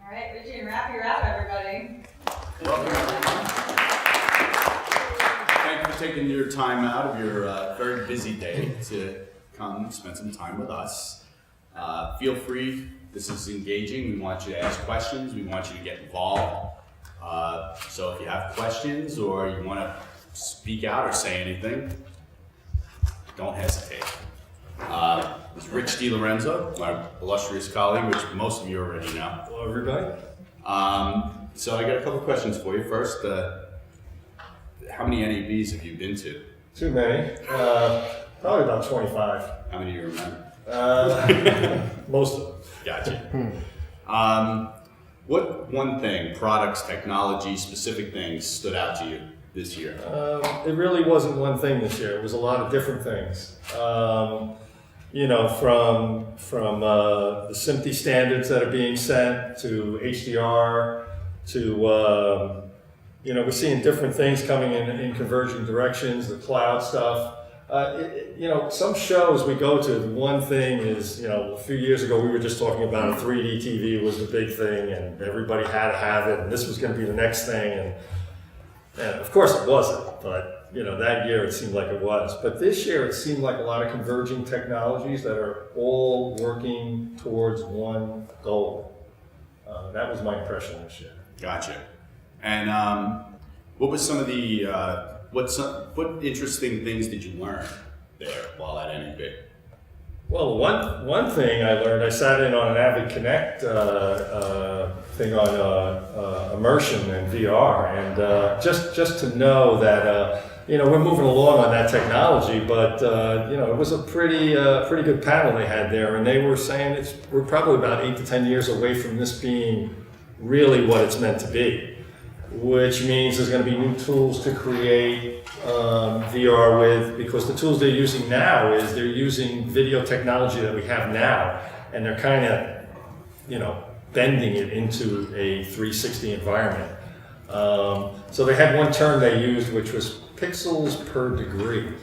All right, Richie and Rappy Rap, everybody. Thank you for taking your time out of your very busy day to come spend some time with us. Feel free, this is engaging. We want you to ask questions. We want you to get involved. So if you have questions or you want to speak out or say anything, don't hesitate. It's Rich DiLorenzo, my illustrious colleague, which most of you already know. Hello, everybody. So I got a couple questions for you. First, how many NABs have you been to? Too many. Probably about 25. How many do you remember? Most of them. Gotcha. What one thing, products, technology, specific things stood out to you this year? It really wasn't one thing this year. It was a lot of different things. You know, from the SMPTE standards that are being set to HDR to, you know, we're seeing different things coming in converging directions, the cloud stuff. You know, some shows we go to, the one thing is, you know, a few years ago we were just talking about a 3D TV was the big thing and everybody had to have it and this was going to be the next thing. And of course it wasn't, but, you know, that year it seemed like it was. But this year it seemed like a lot of converging technologies that are all working towards one goal. That was my impression this year. Gotcha. And what was some of the, what interesting things did you learn there while at NAB? Well, one thing I learned, I sat in on an Avid Connect thing on immersion and VR, and just to know that you know, we're moving along on that technology, but you know, it was a pretty good panel they had there, and they were saying we're probably about 8 to 10 years away from this being really what it's meant to be, which means there's going to be new tools to create VR with, because the tools they're using now is they're using video technology that we have now, and they're kind of, you know, bending it into a 360 environment. So they had one term they used, which was pixels per degree.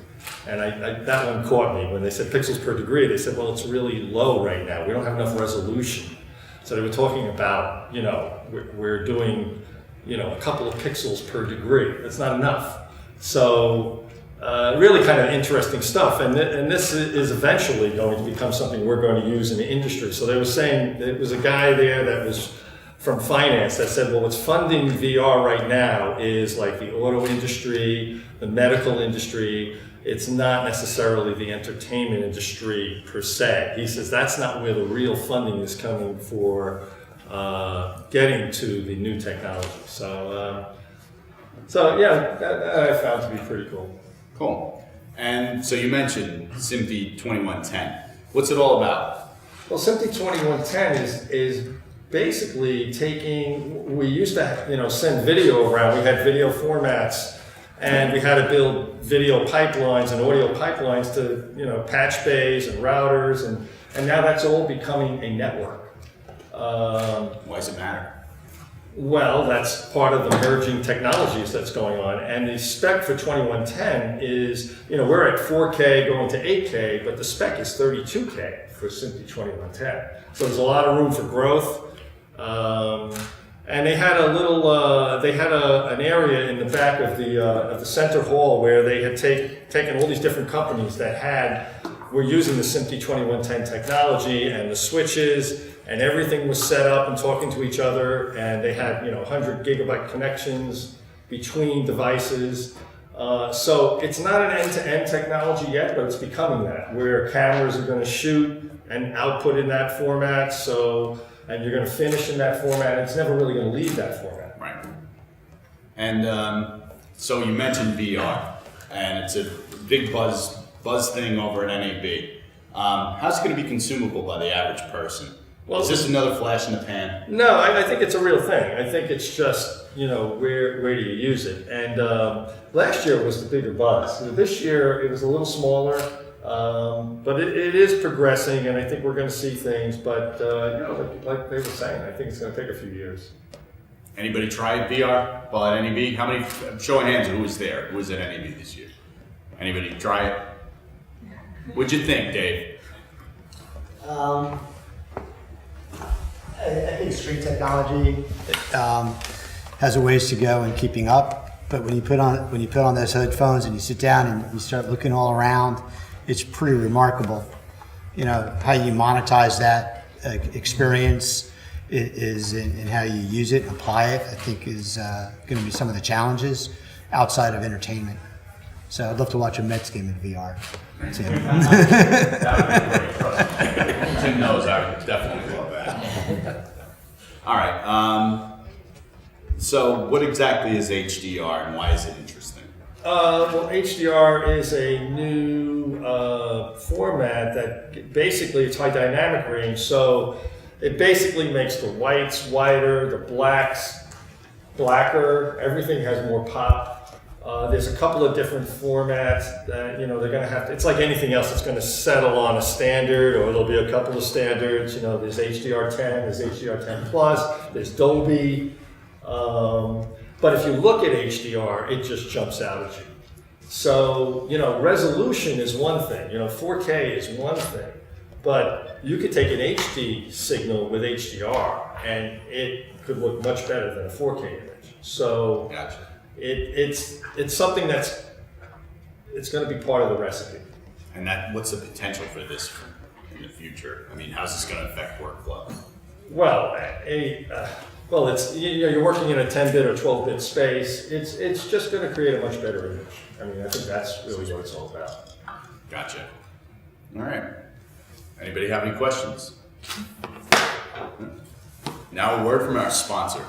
And that one caught me. When they said pixels per degree, they said, well, it's really low right now. We don't have enough resolution. So they were talking about, you know, we're doing, you know, a couple of pixels per degree. That's not enough. So really kind of interesting stuff. And this is eventually going to become something we're going to use in the industry. So they were saying, there was a guy there that was from finance that said, well, what's funding VR right now is like the auto industry, the medical industry. It's not necessarily the entertainment industry per se. He says that's not where the real funding is coming for getting to the new technology. So yeah, that I found to be pretty cool. Cool. And so you mentioned SMPTE 2110. What's it all about? Well, SMPTE 2110 is basically taking, we used to, you know, send video around. We had video formats, and we had to build video pipelines and audio pipelines to, you know, patch bays and routers, and now that's all becoming a network. Why does it matter? Well, that's part of the merging technologies that's going on, and the spec for 2110 is, you know, we're at 4K going to 8K, but the spec is 32K for SMPTE 2110. So there's a lot of room for growth. And they had a little, an area in the back of the center hall where they had taken all these different companies that were using the SMPTE 2110 technology and the switches, and everything was set up and talking to each other, and they had, you know, 100 gigabyte connections between devices. So it's not an end-to-end technology yet, but it's becoming that, where cameras are going to shoot and output in that format. So, and you're going to finish in that format. It's never really going to leave that format. Right. And so you mentioned VR, and it's a big buzz thing over at NAB. How's it going to be consumable by the average person? Well, is this another flash in the pan? No, I think it's a real thing. I think it's just, you know, where do you use it? And last year was the bigger buzz. This year it was a little smaller, but it is progressing, and I think we're going to see things. But you know, like they were saying, I think it's going to take a few years. Anybody tried VR while at NAB? How many? Show of hands. Who was there? Who was at NAB this year? Anybody try it? What'd you think, Dave? I think screen technology has a ways to go in keeping up. But when you put on those headphones and you sit down and you start looking all around, it's pretty remarkable. You know, how you monetize that experience is in how you use it and apply it, I think is going to be some of the challenges outside of entertainment. So I'd love to watch a Mets game in VR. That would be great. Tim knows I would definitely love that. All right. So what exactly is HDR and why is it interesting? Well, HDR is a new format that basically it's high dynamic range. So it basically makes the whites whiter, the blacks blacker. Everything has more pop. There's a couple of different formats that, you know, they're going to have to, it's like anything else, it's going to settle on a standard, or it'll be a couple of standards. You know, there's HDR10, there's HDR10 Plus, there's Dolby. But if you look at HDR, it just jumps out at you. So, you know, resolution is one thing, you know, 4K is one thing, but you could take an HD signal with HDR and it could look much better than a 4K image. So Gotcha. It's something that's, it's going to be part of the recipe. And what's the potential for this in the future? I mean, how's this going to affect workflow? Well, well, it's, you know, you're working in a 10-bit or 12-bit space. It's just going to create a much better image. I mean, I think that's really what it's all about. Gotcha. All right. Anybody have any questions? Now a word from our sponsor.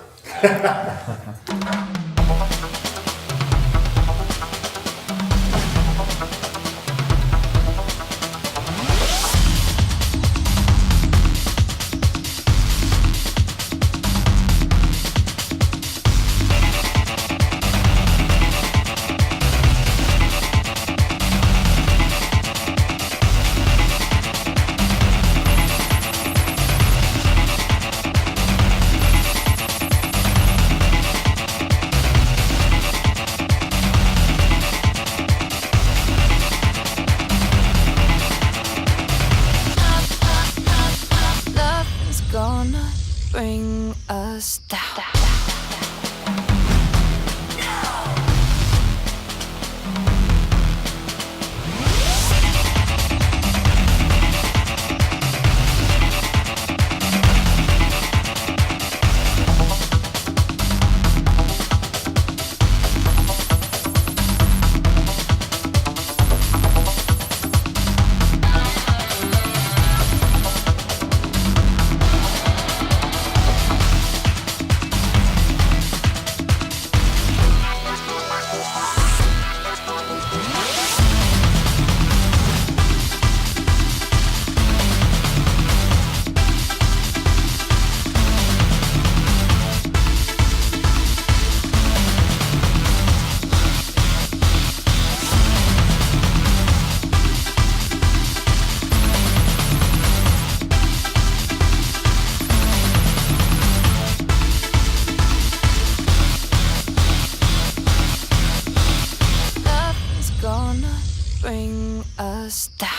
Bring us down. Bring us down.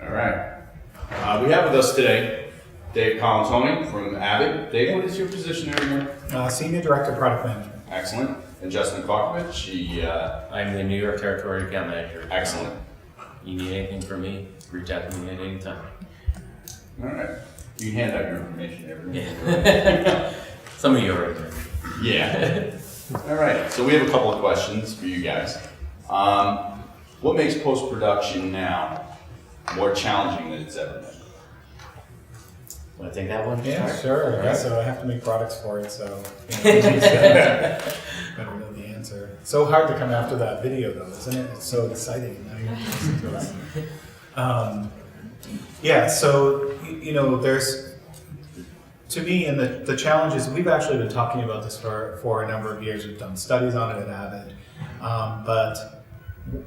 All right. We have with us today Dave Colantuoni from Avid. Dave, what is your position over here? Senior Director of Product Management. Excellent. And Justin Kokovich, I'm the New York Territory Account Manager. excellent. You need anything from me, reach out to me at any time. All right. You can hand out your information every Some of you already know. Yeah. All right. So we have a couple of questions for you guys. What makes post-production now more challenging than it's ever been? Want to take that one? Yeah, Start? sure. All right. So I have to make products for it, so better know the answer. So hard to come after that video, though, isn't it? It's so exciting. Now you have to listen to us. Yeah. So you know, there's to me, and the challenges. We've actually been talking about this for a number of years. We've done studies on it at Avid, but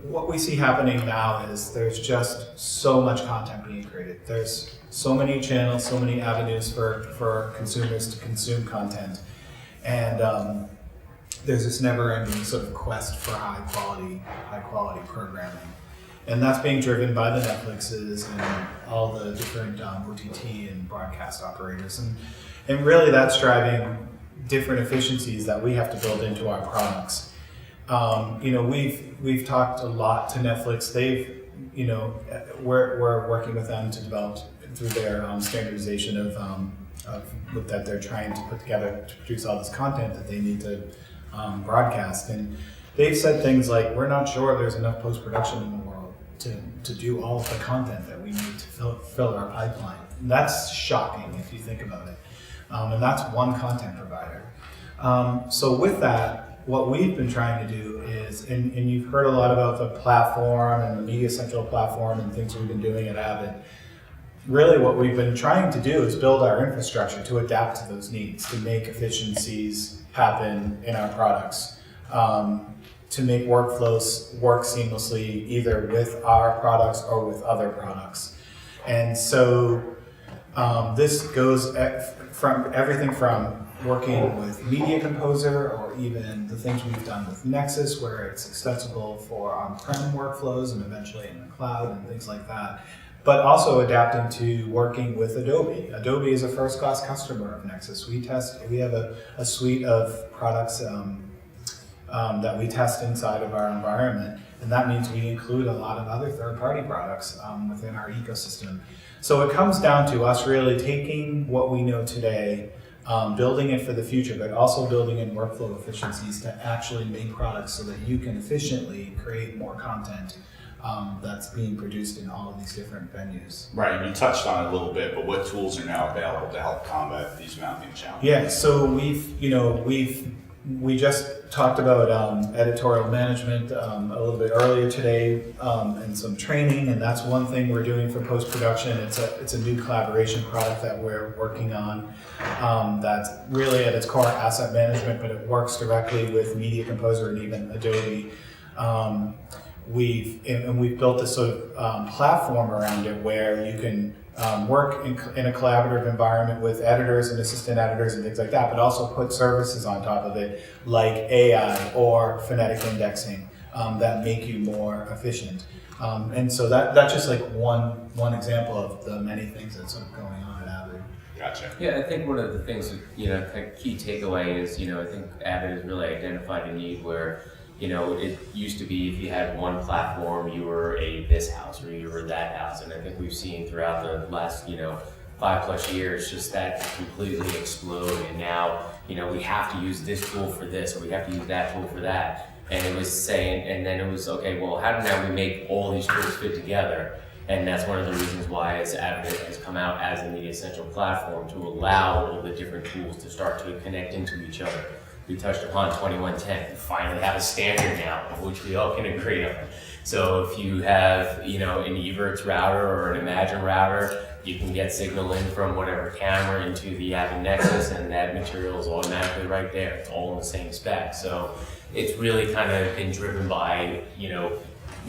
what we see happening now is there's just so much content being created. There's so many channels, so many avenues for consumers to consume content. And there's this never-ending sort of quest for high quality programming. And that's being driven by the Netflixes and all the different OTT and broadcast operators. And really that's driving different efficiencies that we have to build into our products. We've talked a lot to Netflix. They've, we're working with them to develop through their standardization of that they're trying to put together to produce all this content that they need to broadcast. And they've said things like, we're not sure there's enough post-production in the world to do all of the content that we need to fill our pipeline. And that's shocking if you think about it. And that's one content provider. So with that, what we've been trying to do is, and you've heard a lot about the platform and the MediaCentral platform and things we've been doing at Avid. Really what we've been trying to do is build our infrastructure to adapt to those needs, to make efficiencies happen in our products, to make workflows work seamlessly either with our products or with other products. And so this goes from everything from working with Media Composer or even the things we've done with Nexus, where it's extensible for on-prem workflows and eventually in the cloud and things like that. But also adapting to working with Adobe. Adobe is a first-class customer of Nexus. We have a suite of products that we test inside of our environment, and that means we include a lot of other third-party products within our ecosystem. So it comes down to us really taking what we know today, building it for the future, but also building in workflow efficiencies to actually make products so that you can efficiently create more content that's being produced in all of these different venues. Right, you touched on it a little bit, but what tools are now available to help combat these mounting challenges? Yeah, so we just talked about editorial management a little bit earlier today, and some training, and that's one thing we're doing for post-production. It's a new collaboration product that we're working on that's really at its core asset management, but it works directly with Media Composer and even Adobe. We've built this sort of platform around it where you can work in a collaborative environment with editors and assistant editors and things like that, but also put services on top of it like AI or phonetic indexing that make you more efficient. And so that's just like one example of the many things that's sort of going on at Avid. Gotcha. Yeah, I think one of the things that, kind of key takeaway is, I think Avid has really identified a need where, it used to be if you had one platform, you were this house or you were that house. And I think we've seen throughout the last, 5+ years, just that completely explode. And now, we have to use this tool for this, or we have to use that tool for that. And it was saying, and then it was, okay, well, how do now we make all these tools fit together? And that's one of the reasons why Avid has come out as a MediaCentral platform to allow all the different tools to start to connect into each other. We touched upon 2110. We finally have a standard now of which we all can agree on. So if you have, an Evertz router or an Imagine router, you can get signal in from whatever camera into the Avid Nexus, and that material is automatically right there. It's all in the same spec. So it's really kind of been driven by,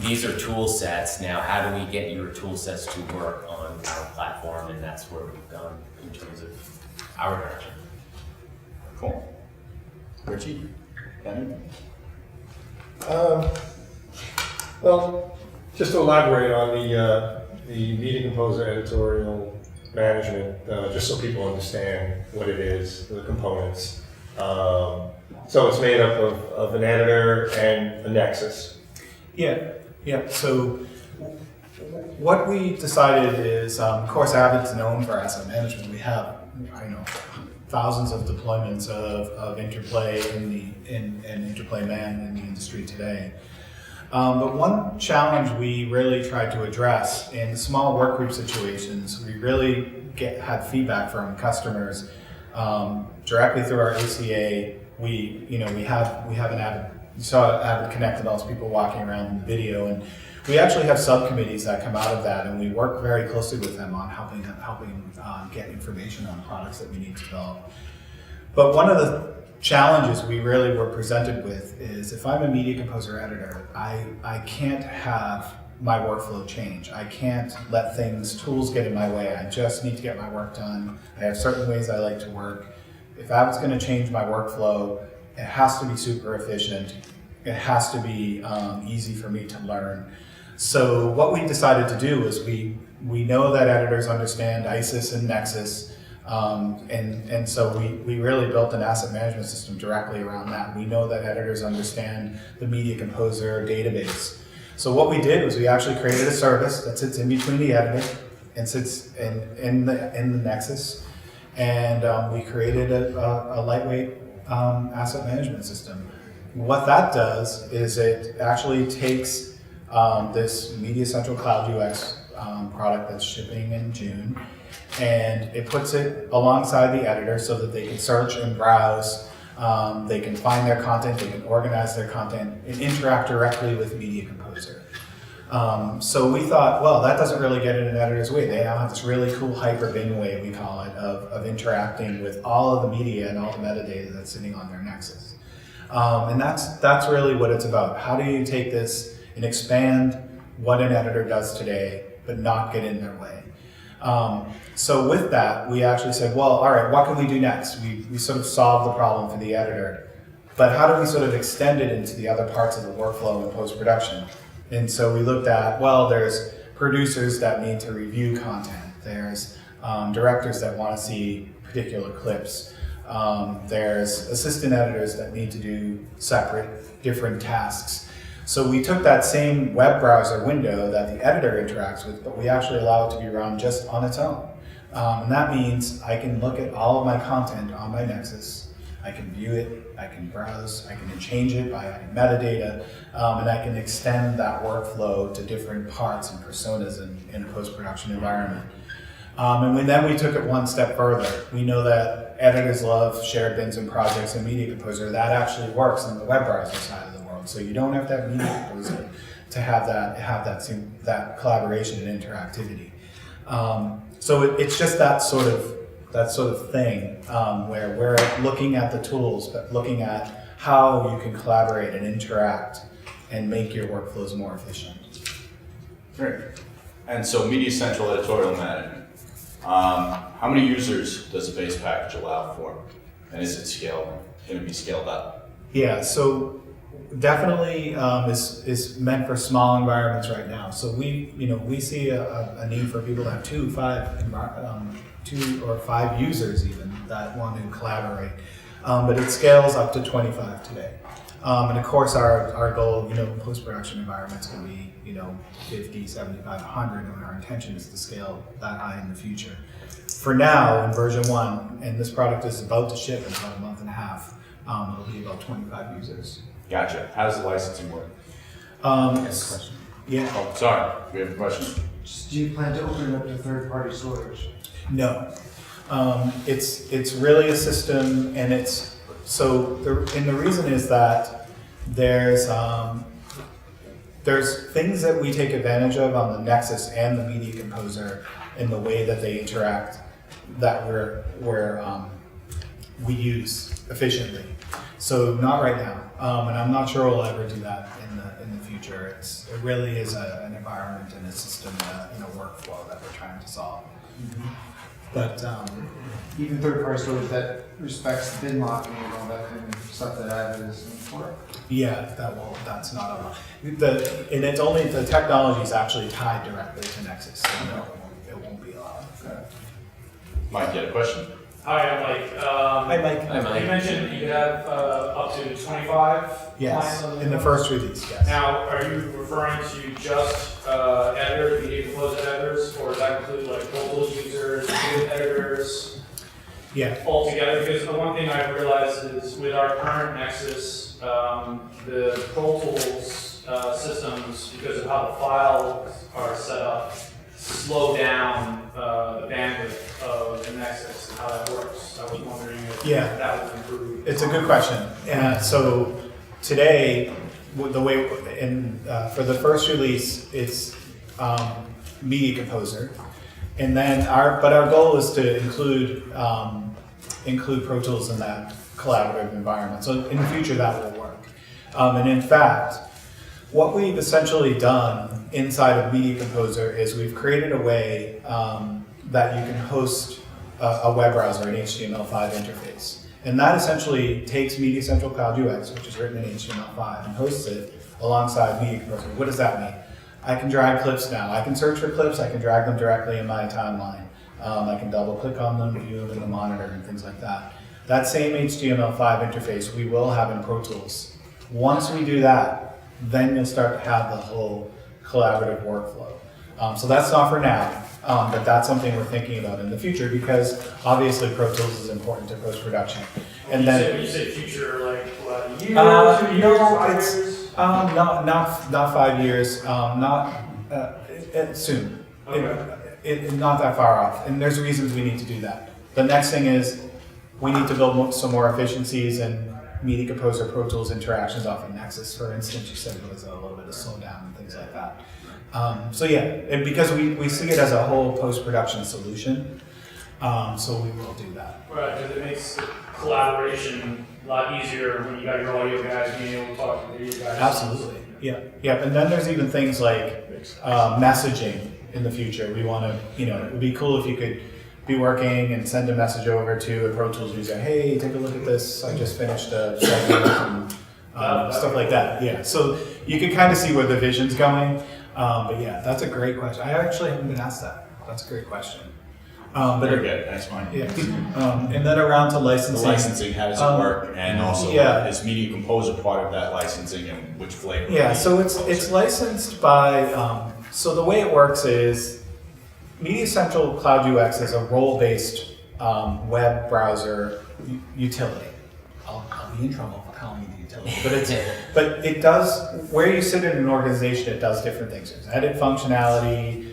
these are tool sets. Now, how do we get your tool sets to work on our platform? And that's where we've gone in terms of our direction. Cool. Richie? Well, just to elaborate on the Media Composer editorial management, just so people understand what it is, the components. So it's made up of an editor and a Nexus. Yeah. So what we decided is, of course, Avid's known for asset management. We have, thousands of deployments of Interplay and Interplay Man in the industry today. But one challenge we really tried to address in small workgroup situations, we really had feedback from customers directly through our ACA. We have an Avid. You saw Avid Connect and all those people walking around in the video, and we actually have subcommittees that come out of that, and we work very closely with them on helping get information on products that we need to develop. But one of the challenges we really were presented with is if I'm a media composer editor, I can't have my workflow change. I can't let tools get in my way. I just need to get my work done. I have certain ways I like to work. If I was going to change my workflow, it has to be super efficient. It has to be easy for me to learn. So what we decided to do is we know that editors understand ISIS and Nexus, and so we really built an asset management system directly around that. We know that editors understand the Media Composer database. So what we did was we actually created a service that sits in between the editor and sits in the Nexus, and we created a lightweight asset management system. What that does is it actually takes this MediaCentral Cloud UX product that's shipping in June, and it puts it alongside the editor so that they can search and browse, they can find their content, they can organize their content, and interact directly with Media Composer. So we thought, well, that doesn't really get in an editor's way. They now have this really cool hyper-bin way, we call it, of interacting with all of the media and all the metadata that's sitting on their Nexus. And that's really what it's about. How do you take this and expand what an editor does today, but not get in their way? So with that, we actually said, well, all right, what can we do next? We sort of solved the problem for the editor, but how do we sort of extend it into the other parts of the workflow in post-production? And so we looked at, well, there's producers that need to review content. There's directors that want to see particular clips. There's assistant editors that need to do separate, different tasks. So we took that same web browser window that the editor interacts with, but we actually allow it to be run just on its own. And that means I can look at all of my content on my Nexus. I can view it, I can browse, I can change it by adding metadata, and I can extend that workflow to different parts and personas in a post-production environment. And then we took it one step further. We know that editors love shared bins and projects in Media Composer. That actually works on the web browser side of the world. So you don't have to have Media Composer to have that collaboration and interactivity. So it's just that sort of thing where we're looking at the tools, but looking at how you can collaborate and interact and make your workflows more efficient. Great. And so MediaCentral Editorial Management. How many users does the base package allow for? And is it going to be scaled up? Yeah, so definitely is meant for small environments right now. So we see a need for people to have 2 or 5 users even that want to collaborate. But it scales up to 25 today. And of course our goal, post-production environments can be, 50, 75, 100, and our intention is to scale that high in the future. For now, in version 1, and this product is about to ship in about a month and a half, it'll be about 25 users. Gotcha. How does the licensing work? Question. Yeah. Oh, sorry. We have a question. Do you plan to open it up to third-party storage? No. It's really a system, and the reason is that there's things that we take advantage of on the Nexus and the Media Composer in the way that they interact that we use efficiently. So not right now, and I'm not sure we'll ever do that in the future. It really is an environment and a system, workflow that we're trying to solve. Mm-hmm. But even third-party storage that respects bin locking and all that kind of stuff that Avid is for? yeah, that's not a and it's only the technology is actually tied directly to Nexus, so no, it won't be allowed. Okay. Mike, you had a question? Hi, I'm Mike. Hi, Mike. Hi, Mike. You mentioned you have up to 25 Yes, clients on in the first release, yes. Now, are you referring to just editors, Media Composer editors, or does that include like Pro Tools users, video editors Yeah. altogether? Because the one thing I've realized is with our current Nexus, the Pro Tools systems, because of how the files are set up, slow down the bandwidth of the Nexus and how that works. I was wondering if that would improve. It's a good question. So today, the way for the first release, it's Media Composer, and then our goal is to include include Pro Tools in that collaborative environment. So in the future, that will work. And in fact, what we've essentially done inside of Media Composer is we've created a way that you can host a web browser, an HTML5 interface. And that essentially takes MediaCentral Cloud UX, which is written in HTML5, and hosts it alongside Media Composer. What does that mean? I can drag clips now. I can search for clips. I can drag them directly in my timeline. I can double click on them, view them in the monitor, and things like that. That same HTML5 interface we will have in Pro Tools. Once we do that, then you'll start to have the whole collaborative workflow. So that's not for now, but that's something we're thinking about in the future because obviously Pro Tools is important to post-production. And When you say future, like what, a year, 2 years, no, 5 it's years? not 5 years, soon. Okay. Not that far off, and there's reasons we need to do that. The next thing is we need to build some more efficiencies and Media Composer Pro Tools interactions off of Nexus, for instance. You said it was a little bit of slowdown and things like that. So yeah, and because we see it as a whole post-production solution, so we will do that. Right, because it makes the collaboration a lot easier when you got your audio guys being able to talk to the video guys. Absolutely, yeah. And then there's even things like messaging in the future. We want to, it would be cool if you could be working and send a message over to a Pro Tools user. Hey, take a look at this. I just finished a segment and stuff like that. Yeah, so you can kind of see where the vision's going. But yeah, that's a great question. I actually haven't been asked that. That's a great question. Very good, that's fine. Yeah. And then around to licensing. The licensing, how does it work? And also, yeah. is Media Composer part of that licensing and which flavor? Yeah, so it's licensed by, so the way it works is MediaCentral Cloud UX is a role-based web browser utility. I'll be in trouble for calling it a utility, but it does, where you sit in an organization, it does different things. There's edit functionality,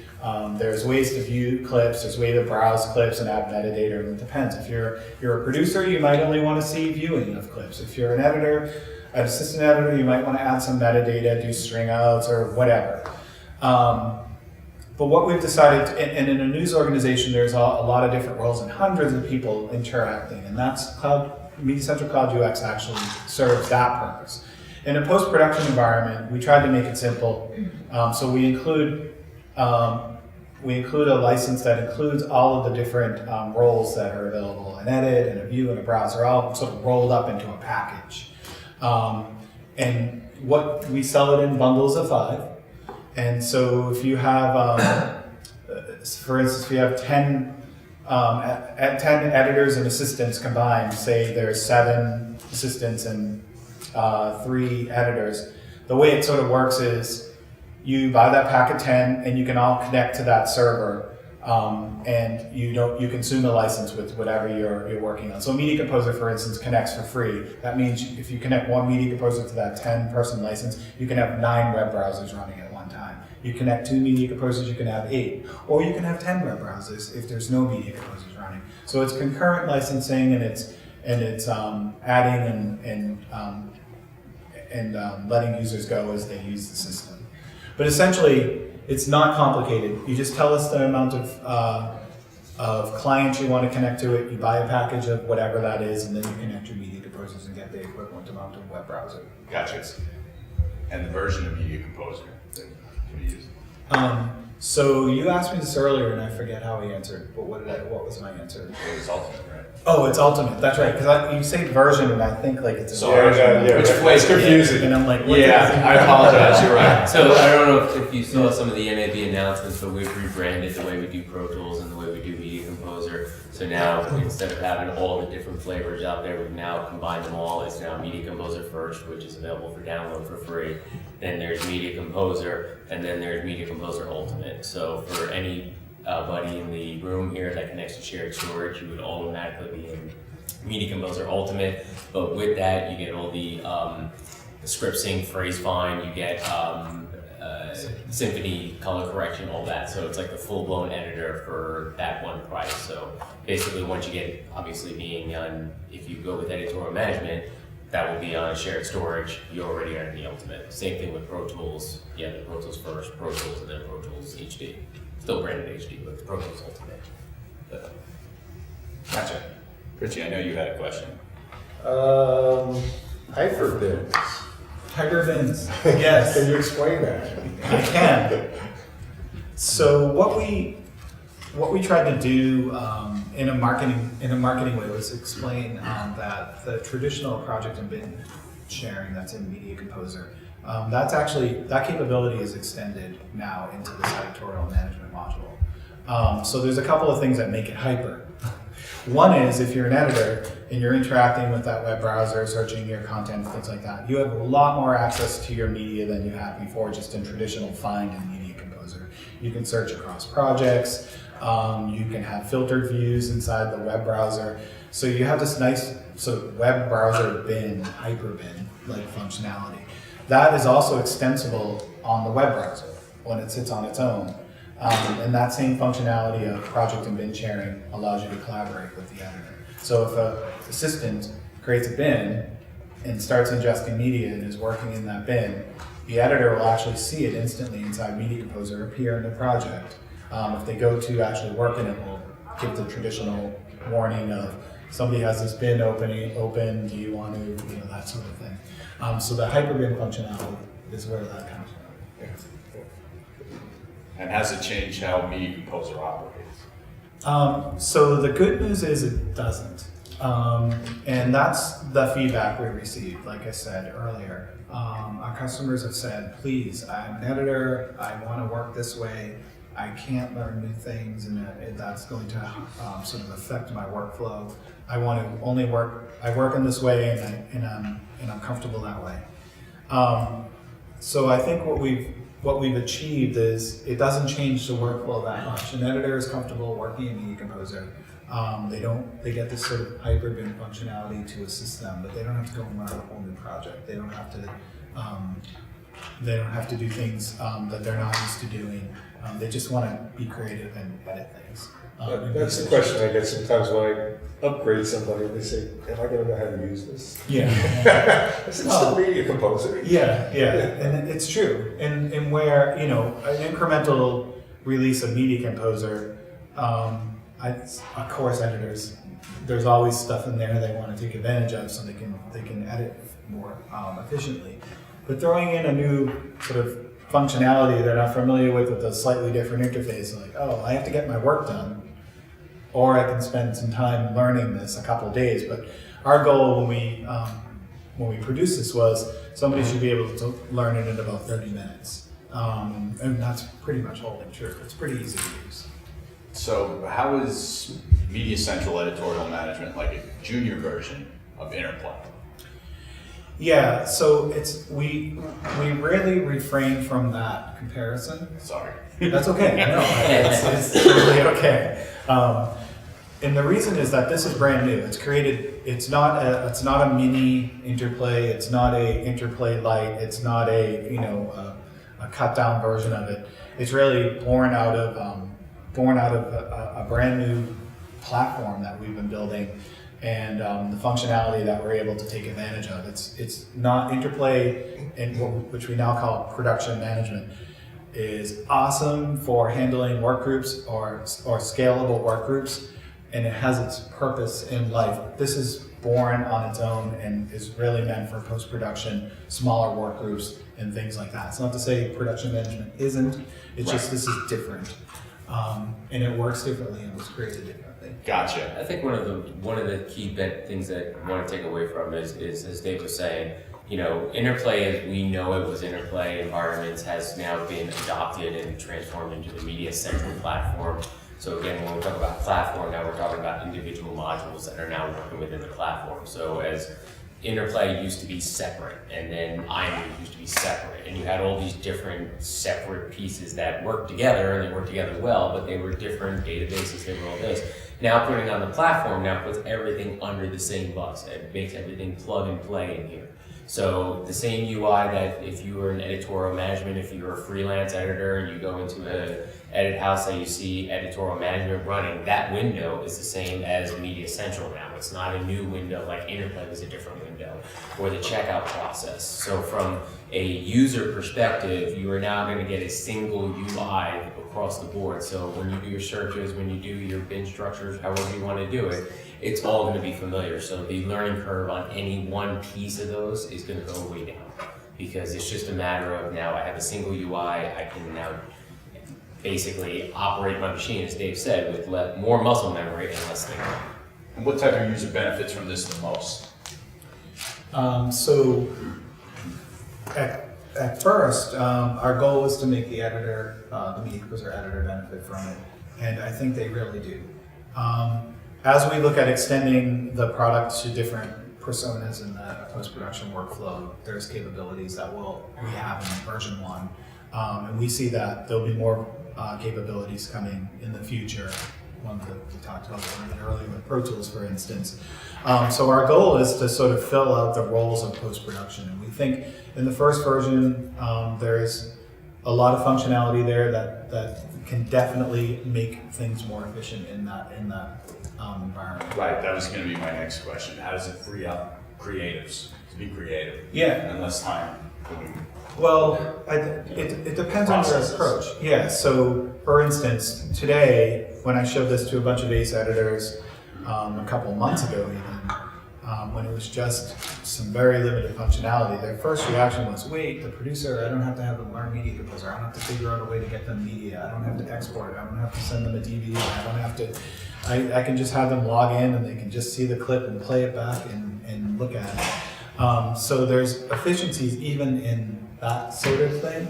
there's ways to view clips, there's ways to browse clips and add metadata, and it depends. If you're a producer, you might only want to see viewing of clips. If you're an editor, an assistant editor, you might want to add some metadata, do string outs or whatever. But what we've decided, and in a news organization, there's a lot of different roles and hundreds of people interacting, and that's MediaCentral Cloud UX actually serves that purpose. In a post-production environment, we tried to make it simple, so we include a license that includes all of the different roles that are available: an edit, and a view, and a browser, all sort of rolled up into a package. And what we sell it in bundles of 5. And so if you have, for instance, if you have 10 editors and assistants combined, say there's 7 assistants and 3 editors, the way it sort of works is you buy that pack of 10 and you can all connect to that server, and you consume the license with whatever you're working on. So Media Composer, for instance, connects for free. That means if you connect one Media Composer to that 10-person license, you can have 9 web browsers running at one time. You connect 2 Media Composers, you can have 8. Or you can have 10 web browsers if there's no Media Composers running. So it's concurrent licensing, and it's adding and letting users go as they use the system. But essentially, it's not complicated. You just tell us the amount of clients you want to connect to it. You buy a package of whatever that is, and then you connect your Media Composers and get the equivalent amount of web browser. Gotcha. And the version of Media Composer that you use? So you asked me this earlier, and I forget how I answered. But what was my answer? It was Ultimate, right? Oh, it's Ultimate. That's right. Because you say version, and I think like it's a So, version. which it's confusing. And I'm like, what I apologize. You're right. So I don't know if you saw some of the NAB announcements, but we've rebranded the way we do Pro Tools and the way we do Media Composer. So now instead of having all the different flavors out there, we've now combined them all. It's now Media Composer first, which is available for download for free. Then there's Media Composer, and then there's Media Composer Ultimate. So for anybody in the room here that connects to shared storage, you would automatically be in Media Composer Ultimate. But with that, you get all the script sync, phrase find, you get symphony, color correction, all that. So it's like the full-blown editor for that one price. So basically, once you get, obviously being on, if you go with Editorial Management, that will be on shared storage. You already are in the Ultimate. Same thing with Pro Tools. Yeah, the Pro Tools first, Pro Tools, and then Pro Tools HD. Still branded HD, but the Pro Tools Ultimate. But, Gotcha. Richie, I know you had a question. Hyperbins. Hyperbins. Yes. Can you explain that? I can. So what we tried to do in a marketing way was explain that the traditional project and bin sharing that's in Media Composer, that capability is extended now into this editorial management module. So there's a couple of things that make it hyper. One is if you're an editor and you're interacting with that web browser, searching your content and things like that, you have a lot more access to your media than you had before just in traditional find in Media Composer. You can search across projects, you can have filtered views inside the web browser. So you have this nice sort of web browser bin, hyper bin like functionality. That is also extensible on the web browser when it sits on its own. And that same functionality of project and bin sharing allows you to collaborate with the editor. So if an assistant creates a bin and starts ingesting media and is working in that bin, the editor will actually see it instantly inside Media Composer appear in the project. If they go to actually work in it, will give the traditional warning of somebody has this bin open, do you want to, that sort of thing. So the hyperbin functionality is where that comes from. Yeah. And has it changed how Media Composer operates? So the good news is it doesn't. And that's the feedback we received, like I said earlier. Our customers have said, please, I'm an editor, I want to work this way, I can't learn new things, and that's going to sort of affect my workflow. I want to only work, I work in this way, and I'm comfortable that way. So I think what we've achieved is it doesn't change the workflow that much. An editor is comfortable working in Media Composer. They get this sort of hyperbin functionality to assist them, but they don't have to go and run a whole new project. They don't have to do things that they're not used to doing. They just want to be creative and edit things. That's the question I get sometimes when I upgrade somebody. They say, am I going to know how to use this? Yeah. It's still Media Composer. Yeah, and it's true. And where, an incremental release of Media Composer, of course editors, there's always stuff in there they want to take advantage of so they can edit more efficiently. But throwing in a new sort of functionality they're not familiar with a slightly different interface, like, oh, I have to get my work done, or I can spend some time learning this, a couple of days. But our goal when we produced this was somebody should be able to learn it in about 30 minutes. And that's pretty much holding true. It's pretty easy to use. So how is MediaCentral Editorial Management like a junior version of Interplay? Yeah, so we rarely refrain from that comparison. Sorry. That's okay. No, it's totally okay. And the reason is that this is brand new. It's created. It's not a mini Interplay. It's not a Interplay Lite. It's not a cut down version of it. It's really born out of a brand new platform that we've been building. And the functionality that we're able to take advantage of. It's not Interplay, which we now call production management, is awesome for handling work groups or scalable work groups, and it has its purpose in life. This is born on its own and is really meant for post-production, smaller work groups, and things like that. It's not to say production management isn't, it's just this is different. And it works differently and was created differently. Gotcha. I think one of the key things that I want to take away from is as Dave was saying, Interplay as we know it was Interplay environments has now been adopted and transformed into the MediaCentral platform. So again, when we talk about platform, now we're talking about individual modules that are now working within the platform. So as Interplay used to be separate, and then iMovie used to be separate, and you had all these different separate pieces that worked together, and they worked together well, but they were different databases, they were all this. Now putting on the platform now puts everything under the same bus. It makes everything plug and play in here. So the same UI that if you were in editorial management, if you were a freelance editor and you go into an edit house and you see editorial management running, that window is the same as MediaCentral now. It's not a new window like Interplay was a different window, or the checkout process. So from a user perspective, you are now going to get a single UI across the board. So when you do your searches, when you do your bin structures, however you want to do it, it's all going to be familiar. So the learning curve on any one piece of those is going to go way down, because it's just a matter of now I have a single UI, I can now basically operate my machine, as Dave said, with more muscle memory and less thinking. And what type of user benefits from this the most? So at first, our goal was to make the editor, the Media Composer editor, benefit from it, and I think they really do. As we look at extending the product to different personas in the post-production workflow, there's capabilities that we have in version 1, and we see that there'll be more capabilities coming in the future. One that we talked about a little bit earlier with Pro Tools, for instance. So our goal is to sort of fill out the roles of post-production, and we think in the first version there's a lot of functionality there that can definitely make things more efficient in that environment. Right, that was going to be my next question. How does it free up creatives to be creative? Yeah. And less time. Well, it depends on your approach. Yeah, so for instance, today, when I showed this to a bunch of ACE editors a couple months ago even, when it was just some very limited functionality, their first reaction was, wait, the producer, I don't have to have them learn Media Composer, I don't have to figure out a way to get them media, I don't have to export it, I don't have to send them a DVD, I don't have to, I can just have them log in and they can just see the clip and play it back and look at it. So there's efficiencies even in that sort of thing.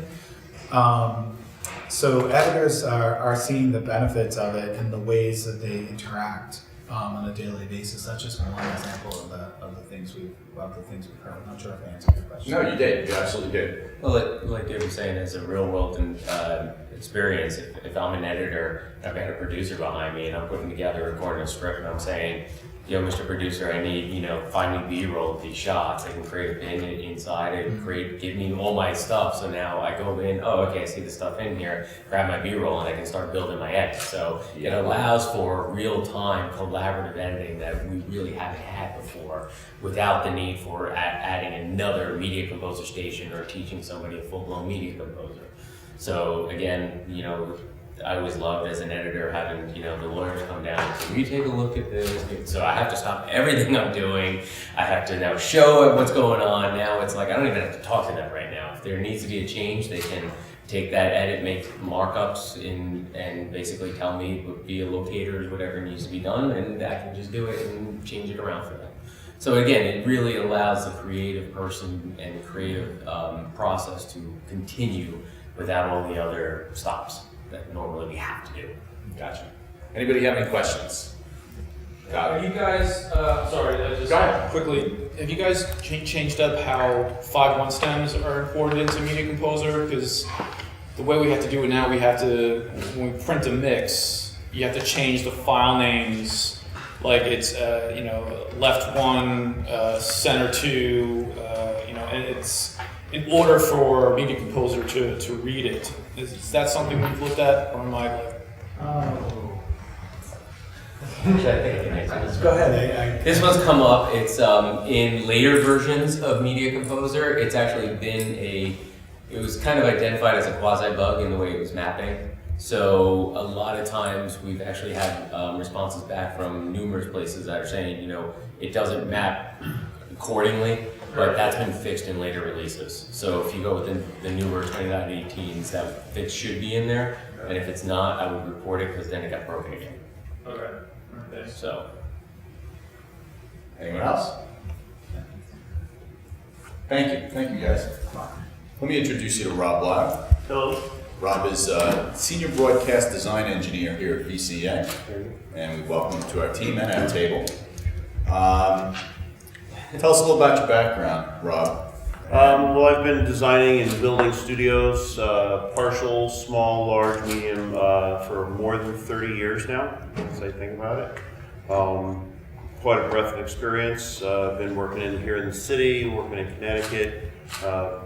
So editors are seeing the benefits of it in the ways that they interact on a daily basis. That's just one example of the things we've heard. I'm not sure if I answered your question. No, you did. You absolutely did. Well, like Dave was saying, as a real world experience, if I'm an editor, I've got a producer behind me and I'm putting together, recording a script, and I'm saying, yo, Mr. Producer, I need, find me B-roll of these shots. I can create a bin inside it, give me all my stuff. So now I go in, I see the stuff in here, grab my B-roll, and I can start building my edit. So it allows for real-time collaborative editing that we really haven't had before, without the need for adding another Media Composer station or teaching somebody a full-blown Media Composer. So again, I always loved as an editor having, the lawyers come down and say, will you take a look at this? So I have to stop everything I'm doing. I have to now show what's going on. Now it's like, I don't even have to talk to them right now. If there needs to be a change, they can take that edit, make markups, and basically tell me via locators, whatever needs to be done, and I can just do it and change it around for them. So again, it really allows the creative person and creative process to continue without all the other stops that normally we have to do. Gotcha. Anybody have any questions? Are you guys, just quickly, have you guys changed up how 5.1 stems are imported into Media Composer? Because the way we have to do it now, we have to, when we print a mix, you have to change the file names, like it's, left 1, center 2, and it's in order for Media Composer to read it. Is that something we've looked at, or am I like? Actually, I think I can answer this. Go ahead. This one's come up. It's in later versions of Media Composer. It's actually been it was kind of identified as a quasi-bug in the way it was mapping. So a lot of times we've actually had responses back from numerous places that are saying, it doesn't map accordingly. But that's been fixed in later releases. So if you go with the newer 20.18s, that fix should be in there. And if it's not, I would report it because then it got broken again. Okay. Thanks. So, anyone else? Thank you guys. Let me introduce you to Rob Lyle. Hello. Rob is a Senior Broadcast Design Engineer here at VCA, and we welcome him to our team and our table. Tell us a little about your background, Rob. Well, I've been designing and building studios, partial, small, large, medium, for more than 30 years now, as I think about it. Quite a breadth of experience. I've been working here in the city, working in Connecticut,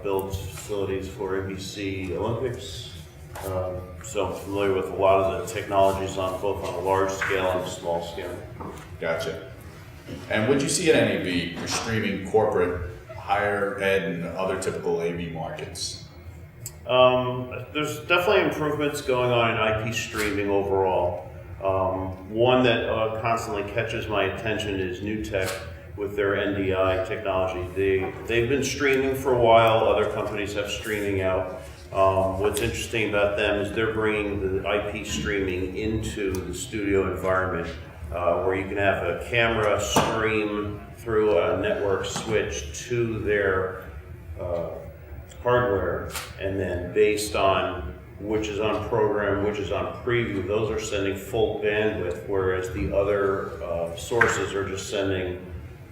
built facilities for NBC Olympics. So I'm familiar with a lot of the technologies on both on a large scale and a small scale. Gotcha. And what do you see at NAB for streaming corporate, higher ed, and other typical AV markets? There's definitely improvements going on in IP streaming overall. One that constantly catches my attention is New Tech with their NDI technology. They've been streaming for a while. Other companies have streaming out. What's interesting about them is they're bringing the IP streaming into the studio environment, where you can have a camera stream through a network switch to their hardware, and then based on which is on program, which is on preview, those are sending full bandwidth, whereas the other sources are just sending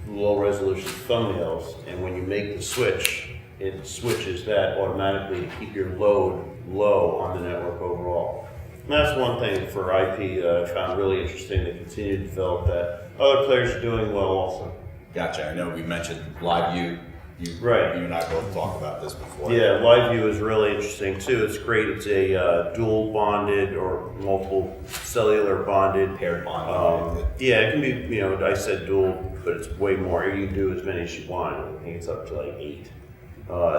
low resolution thumbnails. And when you make the switch, it switches that automatically to keep your load low on the network overall. And that's one thing for IP that I found really interesting to continue to develop, that other players are doing well also. Gotcha. I know we mentioned LiveView. Right. You and I both talked about this before. Yeah, LiveView is really interesting too. It's great. It's a dual bonded or multiple cellular bonded. Paired bonded. Yeah, it can be, I said dual, but it's way more. You can do as many as you want. I think it's up to like 8.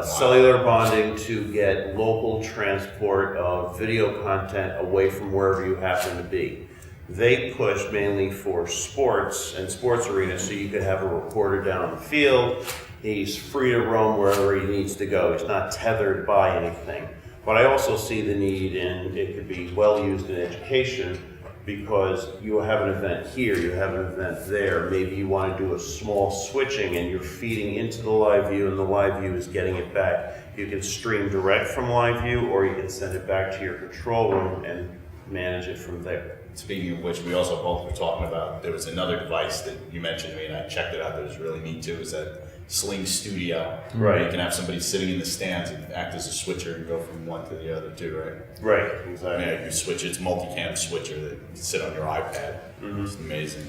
Cellular bonding to get local transport of video content away from wherever you happen to be. They push mainly for sports and sports arenas, so you could have a reporter down on the field. He's free to roam wherever he needs to go. He's not tethered by anything. But I also see the need, and it could be well used in education, because you have an event here, you have an event there. Maybe you want to do a small switching and you're feeding into the live view and the live view is getting it back. You can stream direct from live view, or you can send it back to your control room and manage it from there. Speaking of which, we also both were talking about, there was another device that you mentioned to me, and I checked it out, that was really neat too, is that Sling Studio. Right. You can have somebody sitting in the stands and act as a switcher and go from one to the other too, right? Right, exactly. Yeah, you switch, it's multicam switcher that you can sit on your iPad. Mm-hmm. It's amazing.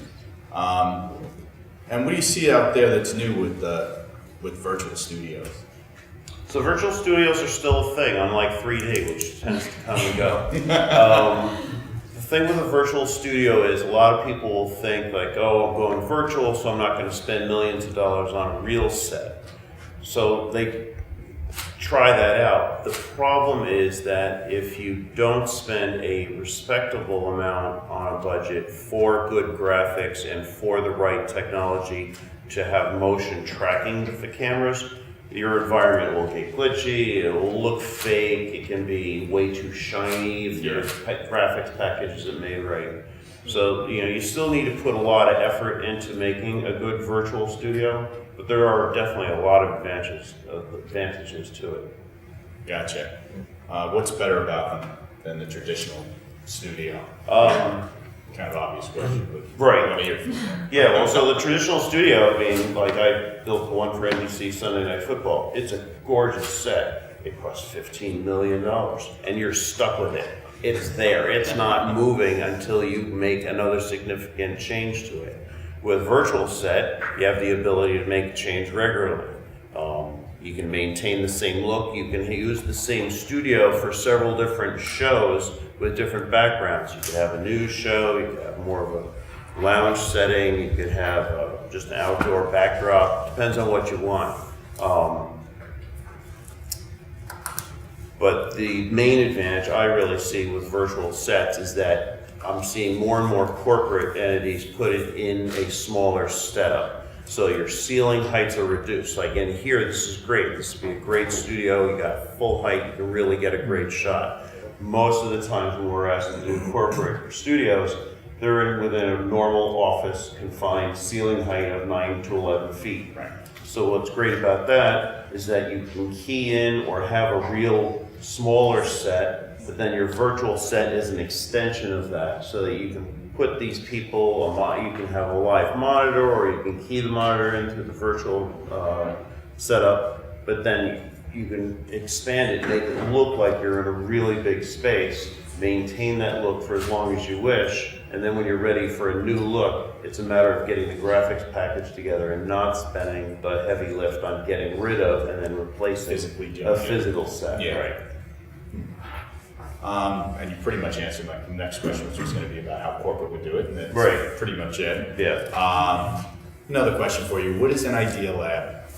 And what do you see out there that's new with virtual studios? So virtual studios are still a thing, unlike 3D, which tends to come and go. The thing with a virtual studio is a lot of people will think like, oh, I'm going virtual, so I'm not going to spend millions of dollars on a real set. So they try that out. The problem is that if you don't spend a respectable amount on a budget for good graphics and for the right technology to have motion tracking with the cameras, your environment will get glitchy, it will look fake, it can be way too shiny if your graphics package isn't made right. So, you still need to put a lot of effort into making a good virtual studio, but there are definitely a lot of advantages to it. Gotcha. What's better about them than the traditional studio? Kind of obvious question, but right. Let me hear from you. Yeah, well, so the traditional studio, like I built the one for NBC Sunday Night Football. It's a gorgeous set. It costs $15 million, and you're stuck with it. It's there. It's not moving until you make another significant change to it. With virtual set, you have the ability to make a change regularly. You can maintain the same look. You can use the same studio for several different shows with different backgrounds. You could have a news show, you could have more of a lounge setting, you could have just an outdoor backdrop. Depends on what you want. But the main advantage I really see with virtual sets is that I'm seeing more and more corporate entities put it in a smaller setup. So your ceiling heights are reduced. Like in here, this is great. This would be a great studio. You got full height. You can really get a great shot. Most of the times when we're asked to do corporate studios, they're within a normal office confined ceiling height of 9 to 11 feet. Right. So what's great about that is that you can key in or have a real smaller set, but then your virtual set is an extension of that, so that you can put these people, you can have a live monitor, or you can key the monitor into the virtual setup, but then you can expand it, make it look like you're in a really big space, maintain that look for as long as you wish, and then when you're ready for a new look, it's a matter of getting the graphics package together and not spending the heavy lift on getting rid of and then replacing a physical set. Yeah. Right. And you pretty much answered my next question, which was going to be about how corporate would do it, and that's Right. pretty much it. Yeah. Another question for you. What is an Idea Lab?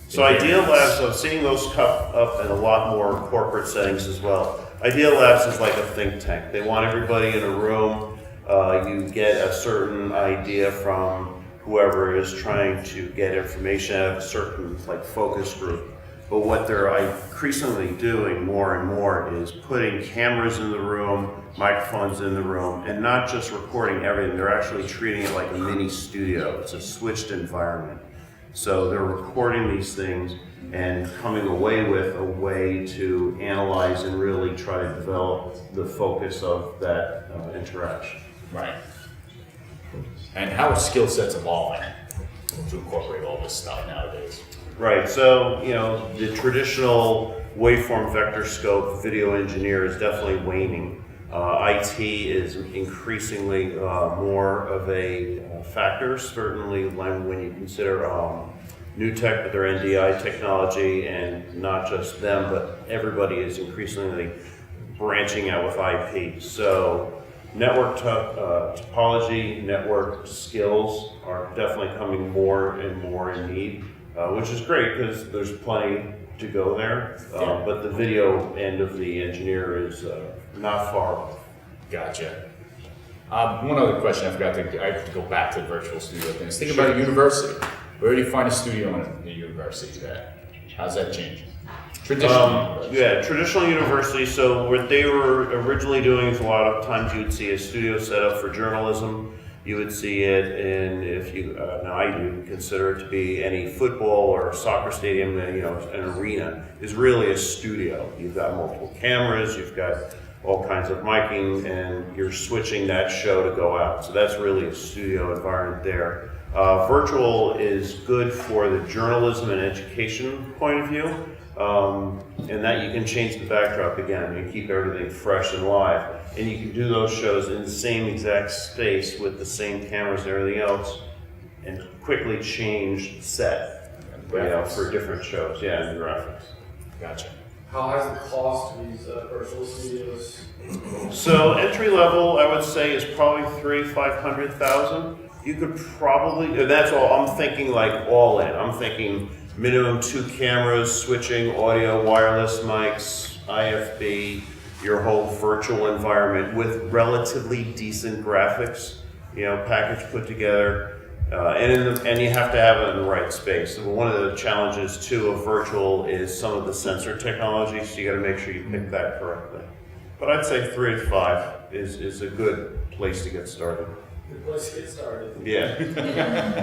So Idea Labs, I'm seeing those come up in a lot more corporate settings as well. Idea Labs is like a think tank. They want everybody in a room. You get a certain idea from whoever is trying to get information out of a certain focus group. But what they're increasingly doing more and more is putting cameras in the room, microphones in the room, and not just recording everything. They're actually treating it like a mini studio. It's a switched environment. So they're recording these things and coming away with a way to analyze and really try to develop the focus of that interaction. Right. And how are skill sets evolving to incorporate all this stuff nowadays? Right, so, the traditional waveform vector scope video engineer is definitely waning. IT is increasingly more of a factor, certainly when you consider new tech with their NDI technology, and not just them, but everybody is increasingly branching out with IP. So network topology, network skills are definitely coming more and more in need, which is great because there's plenty to go there, but the video end of the engineer is not far off. Gotcha. One other question I forgot to, I have to go back to the virtual studio things. Think about a university. Where do you find a studio in a university today? How's that changing? Traditional university. So what they were originally doing is a lot of times you would see a studio set up for journalism. You would see it in, if you, now I do consider it to be any football or soccer stadium, an arena is really a studio. You've got multiple cameras, you've got all kinds of miking, and you're switching that show to go out. So that's really a studio environment there. Virtual is good for the journalism and education point of view, and that you can change the backdrop again and keep everything fresh and live. And you can do those shows in the same exact space with the same cameras and everything else, and quickly change the set for different shows. Yeah, and the graphics. Gotcha. How high is the cost of these virtual studios? So entry level, I would say, is probably $500,000. You could probably, and that's all, I'm thinking like all in. I'm thinking minimum 2 cameras, switching audio, wireless mics, IFB, your whole virtual environment with relatively decent graphics, package put together. And you have to have it in the right space. So one of the challenges too of virtual is some of the sensor technology, so you got to make sure you pick that correctly. But I'd say 3 to 5 is a good place to get started. Good place to get started. Yeah.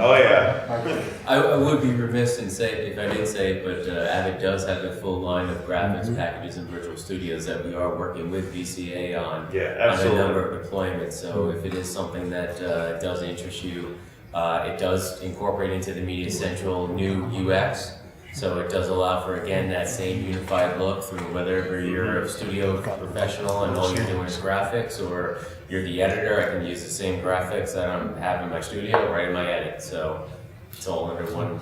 Oh yeah. I would be remiss if I didn't say it, but Avid does have a full line of graphics packages and virtual studios that we are working with VCA on a number of deployments. So if it is something that does interest you, it does incorporate into the MediaCentral new UX. So it does allow for, again, that same unified look through whether you're a studio professional and all you're doing is graphics, or you're the editor. I can use the same graphics that I have in my studio right in my edit. So it's all under one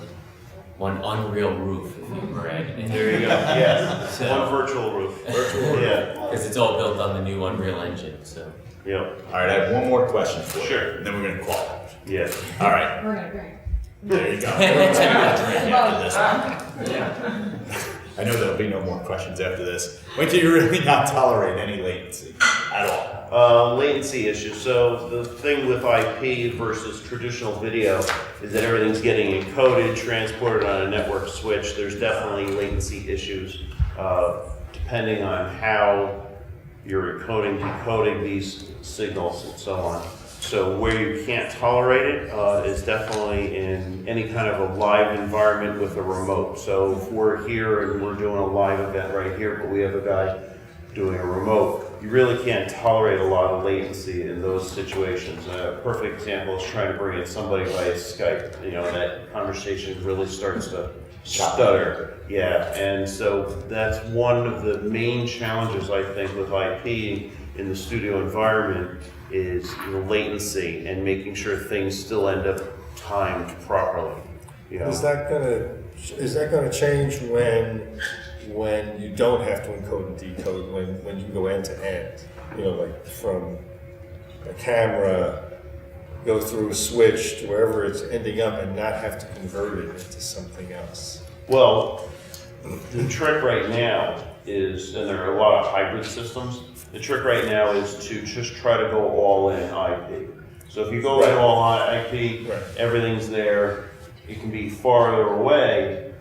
Unreal roof, if you were editing. There you go. Yes. So, one virtual roof. Because it's all built on the new Unreal Engine. So. Yep. All right, I have one more question for you. Sure. And then we're going to call it. Yes. All right. We're gonna drink. There you go. We're just gonna drink after this one. Yeah. I know there'll be no more questions after this. When do you really not tolerate any latency at all? Latency issues. So the thing with IP versus traditional video is that everything's getting encoded, transported on a network switch. There's definitely latency issues depending on how you're encoding, decoding these signals and so on. So where you can't tolerate it is definitely in any kind of a live environment with a remote. So if we're here and we're doing a live event right here, but we have a guy doing a remote, you really can't tolerate a lot of latency in those situations. A perfect example is trying to bring in somebody via Skype. That conversation really starts to stutter. Yeah, and so that's one of the main challenges, I think, with IP in the studio environment is latency and making sure things still end up timed properly. Is that gonna change when you don't have to encode and decode, when you go end to end? Like from a camera, go through a switch to wherever it's ending up and not have to convert it into something else? Well, the trick right now is, and there are a lot of hybrid systems, the trick right now is to just try to go all in IP. So if you go in all on IP, everything's there, it can be farther away,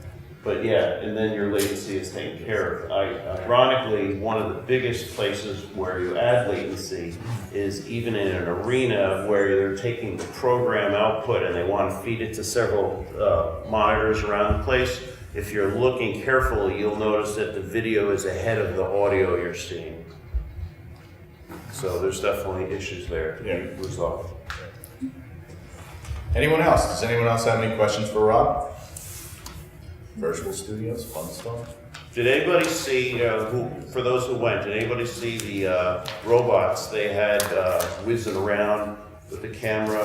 but yeah, and then your latency is taken care of. Ironically, one of the biggest places where you add latency is even in an arena where they're taking the program output and they want to feed it to several monitors around the place. If you're looking carefully, you'll notice that the video is ahead of the audio you're seeing. So there's definitely issues there to be resolved. Anyone else? Does anyone else have any questions for Rob? Virtual studios, fun stuff. Did anybody see, for those who went, did anybody see the robots they had whizzing around with the camera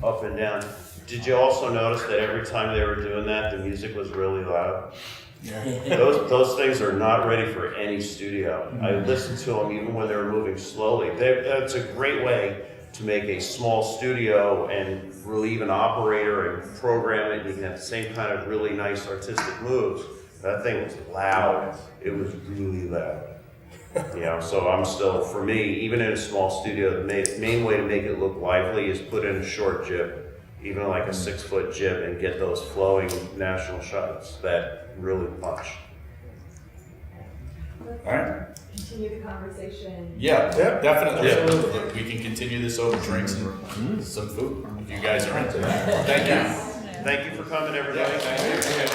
up and down? Did you also notice that every time they were doing that, the music was really loud? Those things are not ready for any studio. I listened to them even when they were moving slowly. That's a great way to make a small studio and relieve an operator and program it. You can have the same kind of really nice artistic moves. That thing was loud. It was really loud. You know, so I'm still, for me, even in a small studio, the main way to make it look lively is put in a short jib, even like a 6-foot jib, and get those flowing national shots that really punch. All right. Continue the conversation. Yeah, definitely. Yeah. We can continue this over drinks and some food if you guys are into that. Thank you. Thank you for coming, everybody. Thank you.